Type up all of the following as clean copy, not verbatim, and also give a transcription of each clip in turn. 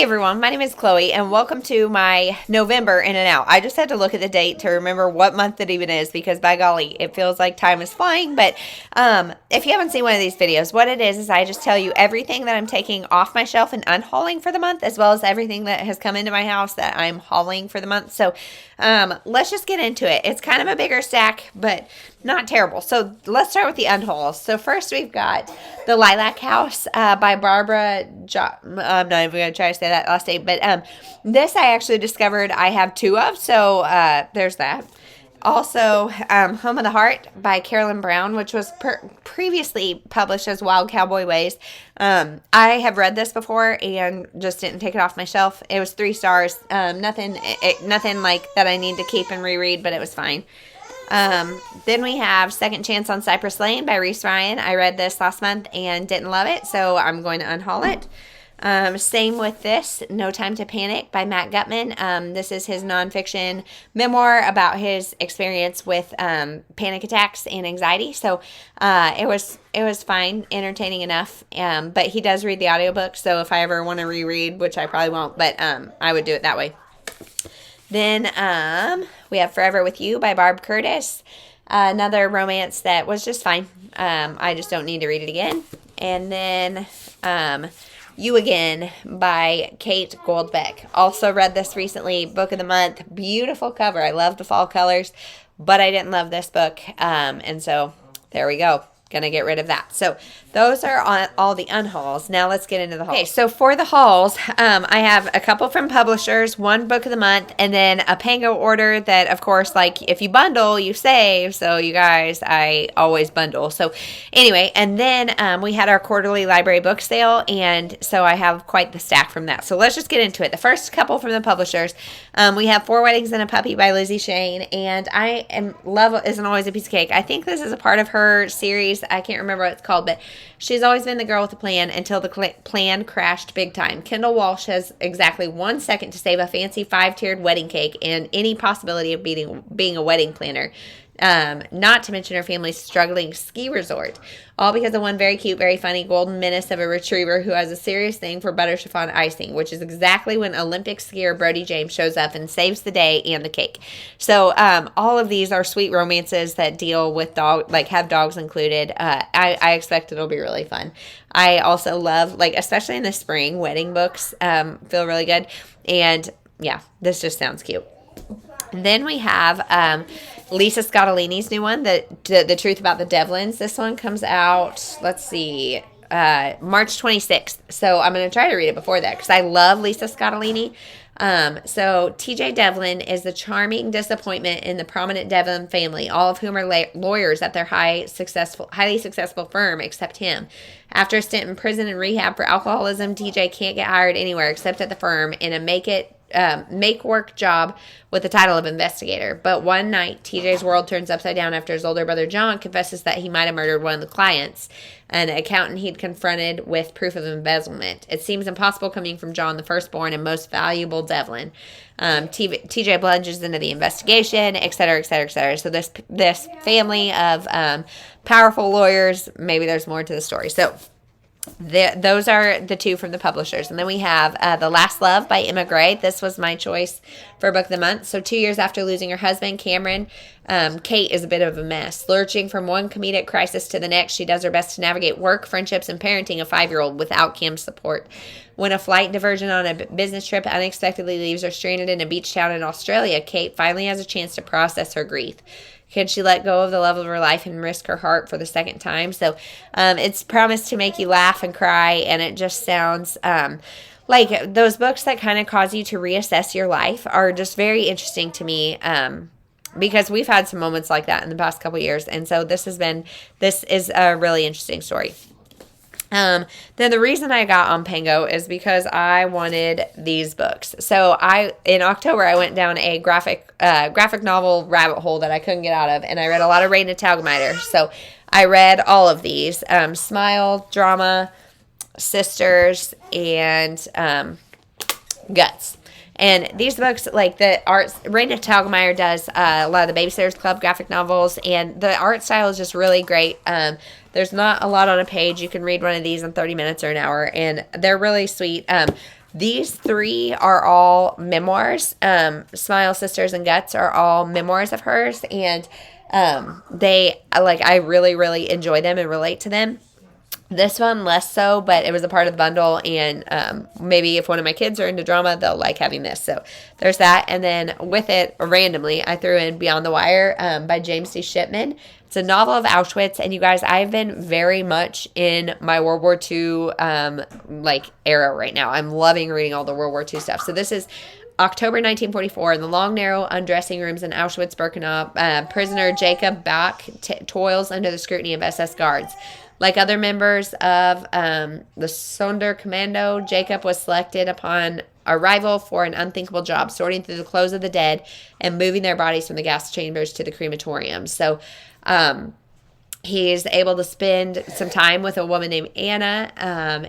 Hey everyone, my name is Chloe and welcome to my November in and out. I just had to look at the date to remember what month it even is because by golly, it feels like time is flying. But if you haven't seen one of these videos, what it is I just tell you everything that I'm taking off my shelf and unhauling for the month, as well as everything that has come into my house that I'm hauling for the month. So let's just get into it. It's kind of a bigger stack, but not terrible. So let's start with the unhauls. So first we've got The Lilac House by Barbara I'm not even going to try to say that last name, but this I actually discovered I have two of, so there's that. Also, Home of the Heart by Carolyn Brown, which was previously published as Wild Cowboy Ways. I have read this before and just didn't take it off my shelf. It was 3 stars. Nothing like that I need to keep and reread, but it was fine. Then we have Second Chance on Cypress Lane by Reese Ryan. I read this last month and didn't love it, so I'm going to unhaul it. Same with this, No Time to Panic by Matt Gutman. This is his nonfiction memoir about his experience with panic attacks and anxiety. So it was fine, entertaining enough. But he does read the audiobook, so if I ever want to reread, which I probably won't, but I would do it that way. Then we have Forever With You by Barb Curtis. Another romance that was just fine. I just don't need to read it again. And then You Again by Kate Goldbeck. Also read this recently. Book of the month. Beautiful cover. I love the fall colors, but I didn't love this book. And so there we go. Gonna get rid of that. So those are all the unhauls. Now let's get into the hauls. Okay, so for the hauls, I have a couple from publishers, one book of the month, and then a Pango order that, of course, like if you bundle, you save. So you guys, I always bundle. So anyway, and then we had our quarterly library book sale, and so I have quite the stack from that. So let's just get into it. The first couple from the publishers, we have 4 Weddings and a Puppy by Lizzie Shane, and Love Isn't Always a Piece of Cake. I think this is a part of her series. I can't remember what it's called, but she's always been the girl with a plan until the plan crashed big time. Kendall Walsh has exactly 1 second to save a fancy 5-tiered wedding cake and any possibility of being a wedding planner. Not to mention her family's struggling ski resort. All because of one very cute, very funny golden menace of a retriever who has a serious thing for butter chiffon icing, which is exactly when Olympic skier Brody James shows up and saves the day and the cake. So all of these are sweet romances that deal with have dogs included. I expect it'll be really fun. I also love, especially in the spring, wedding books feel really good. And yeah, this just sounds cute. Then we have Lisa Scottolini's new one, The Truth About the Devlins. This one comes out, let's see, March 26th. So I'm going to try to read it before that because I love Lisa Scottolini. So TJ Devlin is the charming disappointment in the prominent Devlin family, all of whom are lawyers at their highly successful firm except him. After a stint in prison and rehab for alcoholism, TJ can't get hired anywhere except at the firm in a make-work job with the title of investigator. But one night, TJ's world turns upside down after his older brother John confesses that he might have murdered one of the clients, an accountant he'd confronted with proof of embezzlement. It seems impossible coming from John, the firstborn and most valuable Devlin. TJ plunges into the investigation, et cetera, et cetera, et cetera. So this family of powerful lawyers, maybe there's more to the story. So those are the 2 from the publishers. And then we have The Last Love by Emma Gray. This was my choice for book of the month. So 2 years after losing her husband, Cameron, Kate is a bit of a mess. Lurching from one comedic crisis to the next, she does her best to navigate work, friendships, and parenting a 5-year-old without Cam's support. When a flight diversion on a business trip unexpectedly leaves her stranded in a beach town in Australia, Kate finally has a chance to process her grief. Can she let go of the love of her life and risk her heart for the second time? So it's promised to make you laugh and cry, and it just sounds like those books that kind of cause you to reassess your life are just very interesting to me because we've had some moments like that in the past couple years, and so this is a really interesting story. Then the reason I got on Pango is because I wanted these books. So in October, I went down a graphic novel rabbit hole that I couldn't get out of, and I read a lot of Raina Telgemeier. So I read all of these, Smile, Drama, Sisters, and Guts. And these books, like the art, Raina Telgemeier does a lot of the Babysitters Club graphic novels, and the art style is just really great. There's not a lot on a page. You can read one of these in 30 minutes or an hour, and they're really sweet. These three are all memoirs. Smile, Sisters, and Guts are all memoirs of hers, and I really, really enjoy them and relate to them. This one less so, but it was a part of the bundle, and maybe if one of my kids are into drama, they'll like having this. So there's that, and then with it, randomly, I threw in Beyond the Wire by James C. Shipman. It's a novel of Auschwitz, and you guys, I've been very much in my World War II era right now. I'm loving reading all the World War II stuff. So this is October 1944. In the long, narrow undressing rooms in Auschwitz-Birkenau, prisoner Jacob Bach toils under the scrutiny of SS guards. Like other members of the Sonderkommando, Jacob was selected upon arrival for an unthinkable job, sorting through the clothes of the dead and moving their bodies from the gas chambers to the crematorium. So he's able to spend some time with a woman named Anna,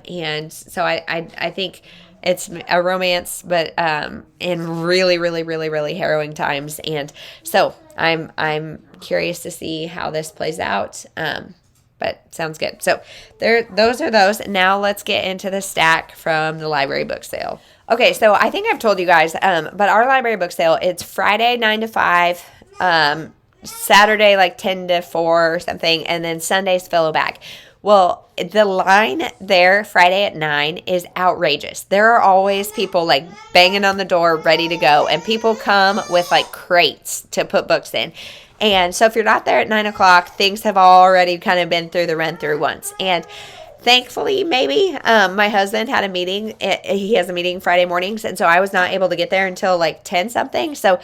and so I think it's a romance, but in really, really, really, really harrowing times. And so I'm curious to see how this plays out. But sounds good. So those are those. Now let's get into the stack from the library book sale. Okay, so I think I've told you guys, but our library book sale, it's Friday 9 to 5, Saturday like 10 to 4 or something, and then Sundays fill a bag. Well, the line there Friday at 9 is outrageous. There are always people like banging on the door ready to go, and people come with like crates to put books in. And so if you're not there at 9 o'clock, things have already kind of been through the run-through once. And thankfully, maybe, my husband had a meeting. He has a meeting Friday mornings, and so I was not able to get there until like 10-something. So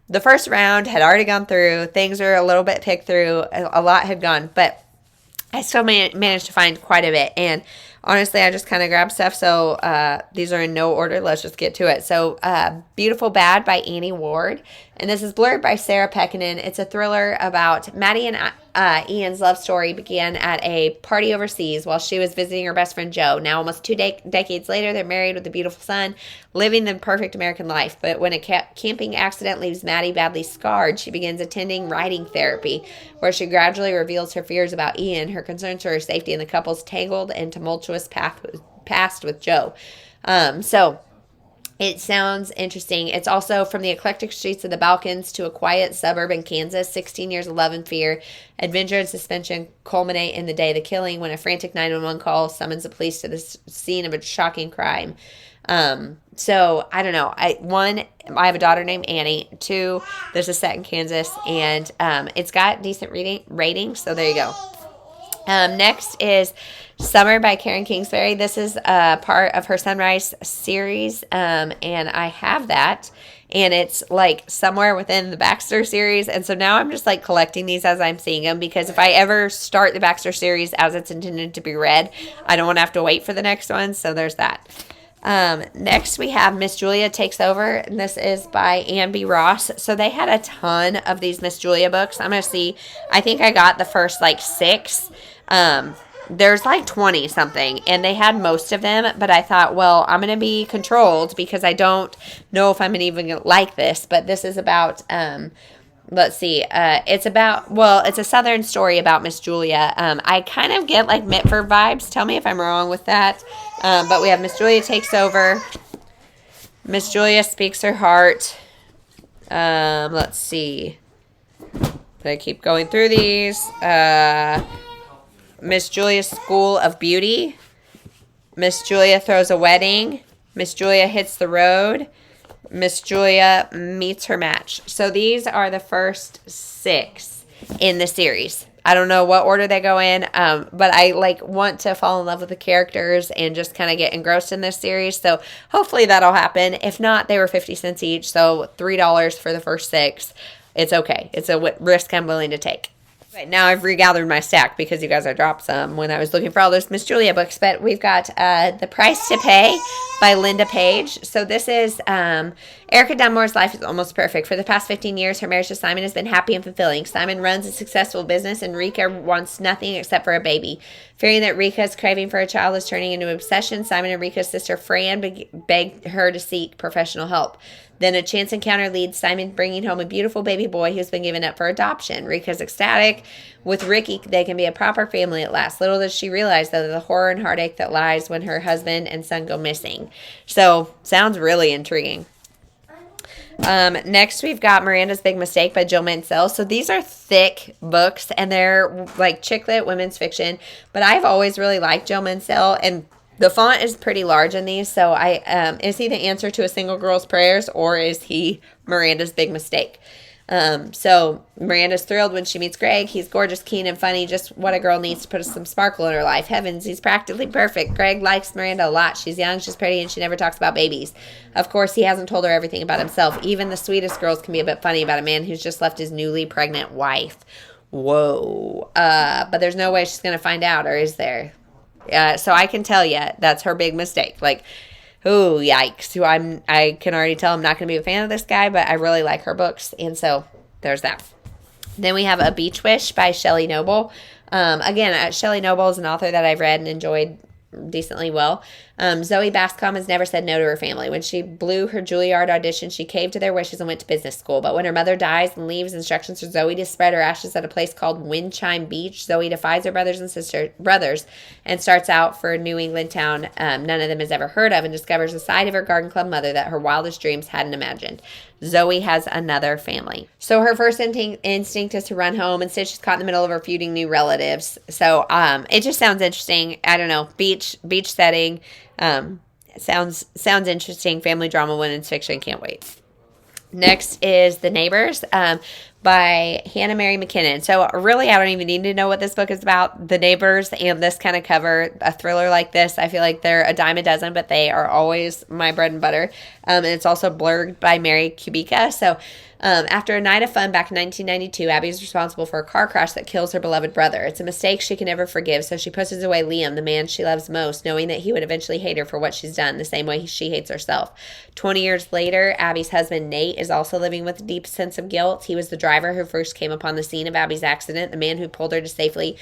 the first round had already gone through. Things are a little bit picked through. A lot had gone, but I still managed to find quite a bit. And honestly, I just kind of grabbed stuff. So these are in no order. Let's just get to it. So Beautiful Bad by Annie Ward. And this is blurred by Sarah Pekkanen. It's a thriller about Maddie and Ian's love story began at a party overseas while she was visiting her best friend Joe. Now, almost two decades later, they're married with a beautiful son, living the perfect American life. But when a camping accident leaves Maddie badly scarred, she begins attending writing therapy, where she gradually reveals her fears about Ian, her concerns for her safety, and the couple's tangled and tumultuous past with Joe. So it sounds interesting. It's also from the eclectic streets of the Balkans to a quiet suburb in Kansas. 16 years of love and fear, adventure and suspension culminate in the day of the killing when a frantic 911 call summons the police to the scene of a shocking crime. So I don't know. I have a daughter named Annie. 2, this is set in Kansas, and it's got decent ratings. So there you go. Next is Summer by Karen Kingsbury. This is part of her Sunrise series, and I have that, and it's like somewhere within the Baxter series, and so now I'm just like collecting these as I'm seeing them, because if I ever start the Baxter series as it's intended to be read, I don't want to have to wait for the next one, so there's that. Next we have Miss Julia Takes Over, and this is by Ann B. Ross. So they had a ton of these Miss Julia books. I'm going to see, I think I got the first like 6. There's like 20 something, and they had most of them, but I thought, well, I'm going to be controlled because I don't know if I'm even going to like this, but this is about, let's see, it's a Southern story about Miss Julia. I kind of get like Mitford vibes. Tell me if I'm wrong with that. But we have Miss Julia Takes Over. Miss Julia Speaks Her Heart. Let's see. I keep going through these. Miss Julia's School of Beauty. Miss Julia Throws a Wedding. Miss Julia Hits the Road. Miss Julia Meets Her Match. So these are the first 6 in the series. I don't know what order they go in, but I like want to fall in love with the characters and just kind of get engrossed in this series. So hopefully that'll happen. If not, they were 50 cents each, so $3 for the first 6. It's okay. It's a risk I'm willing to take. Okay, now I've regathered my stack because you guys, I dropped some when I was looking for all those Miss Julia books. But we've got The Price to Pay by Linda Page. So this is Erica Dunmore's life is almost perfect. For the past 15 years, her marriage to Simon has been happy and fulfilling. Simon runs a successful business, and Rika wants nothing except for a baby. Fearing that Rika's craving for a child is turning into an obsession, Simon and Rika's sister Fran begged her to seek professional help. Then a chance encounter leads Simon bringing home a beautiful baby boy who's been given up for adoption. Rika's ecstatic. With Ricky, they can be a proper family at last. Little does she realize, though, the horror and heartache that lies when her husband and son go missing. So sounds really intriguing. Next we've got Miranda's Big Mistake by Jill Mansell. So these are thick books, and they're like chick lit women's fiction, but I've always really liked Jill Mansell, and the font is pretty large in these. So is he the answer to A Single Girl's Prayers, or is he Miranda's Big Mistake? So Miranda's thrilled when she meets Greg. He's gorgeous, keen, and funny, just what a girl needs to put some sparkle in her life. Heavens, he's practically perfect. Greg likes Miranda a lot. She's young, she's pretty, and she never talks about babies. Of course, he hasn't told her everything about himself. Even the sweetest girls can be a bit funny about a man who's just left his newly pregnant wife. Whoa. But there's no way she's going to find out, or is there? So I can tell you that's her big mistake. Like, oh, yikes. So I can already tell I'm not going to be a fan of this guy, but I really like her books. And so there's that. Then we have A Beach Wish by Shelley Noble. Again, Shelley Noble is an author that I've read and enjoyed decently well. Zoe Bascom has never said no to her family. When she blew her Juilliard audition, she caved to their wishes and went to business school. But when her mother dies and leaves instructions for Zoe to spread her ashes at a place called Windchime Beach, Zoe defies her brothers and starts out for a New England town none of them has ever heard of, and discovers a side of her garden club mother that her wildest dreams hadn't imagined. Zoe has another family. So her first instinct is to run home. Instead, she's caught in the middle of her feuding new relatives. So it just sounds interesting. I don't know. Beach setting. Sounds interesting. Family drama, women's fiction. Can't wait. Next is The Neighbors by Hannah Mary McKinnon. So really, I don't even need to know what this book is about. The Neighbors and this kind of cover, a thriller like this, I feel like they're a dime a dozen, but they are always my bread and butter. And it's also blurred by Mary Kubica. So after a night of fun back in 1992, Abby is responsible for a car crash that kills her beloved brother. It's a mistake she can never forgive, so she pushes away Liam, the man she loves most, knowing that he would eventually hate her for what she's done, the same way she hates herself. 20 years later, Abby's husband, Nate, is also living with a deep sense of guilt. He was the driver who first came upon the scene of Abby's accident, the man who pulled her to safety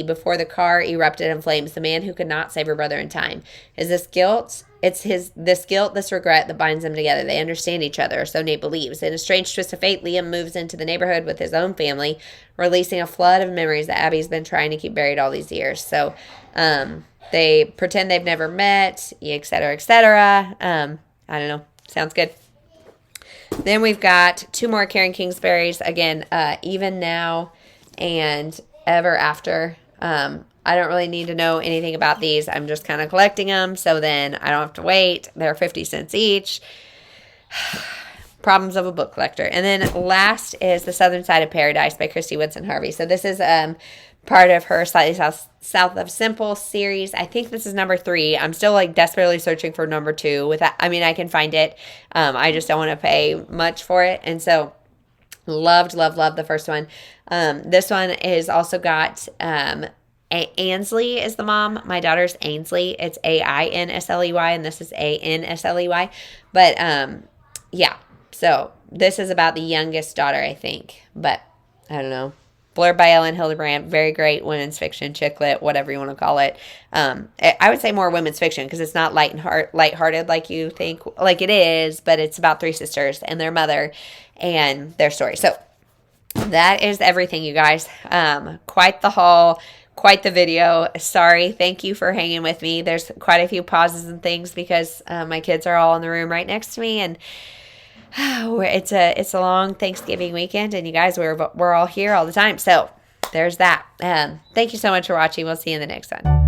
before the car erupted in flames, the man who could not save her brother in time. Is this guilt? It's this guilt, this regret that binds them together. They understand each other, so Nate believes. In a strange twist of fate, Liam moves into the neighborhood with his own family, releasing a flood of memories that Abby's been trying to keep buried all these years. So they pretend they've never met, et cetera, et cetera. I don't know. Sounds good. Then we've got two more Karen Kingsbury's. Again, Even Now and Ever After. I don't really need to know anything about these. I'm just kind of collecting them, so then I don't have to wait. They're 50 cents each. Problems of a book collector. And then last is The Southern Side of Paradise by Christy Woodson Harvey. So this is part of her Slightly South of Simple series. I think this is number 3. I'm still like desperately searching for number 2. I can find it. I just don't want to pay much for it. And so loved the first one. This one is also got Ainsley is the mom. My daughter's Ainsley. It's Ainsley, and this is Ansley. But yeah. So this is about the youngest daughter, I think. But I don't know. Blurred by Ellen Hildebrand. Very great women's fiction, chick lit, whatever you want to call it. I would say more women's fiction because it's not lighthearted like you think. Like it is, but it's about 3 sisters and their mother and their story. So that is everything, you guys. Quite the haul. Quite the video. Sorry. Thank you for hanging with me. There's quite a few pauses and things because my kids are all in the room right next to me, and it's a long Thanksgiving weekend, and you guys, we're all here all the time. So there's that. Thank you so much for watching. We'll see you in the next one.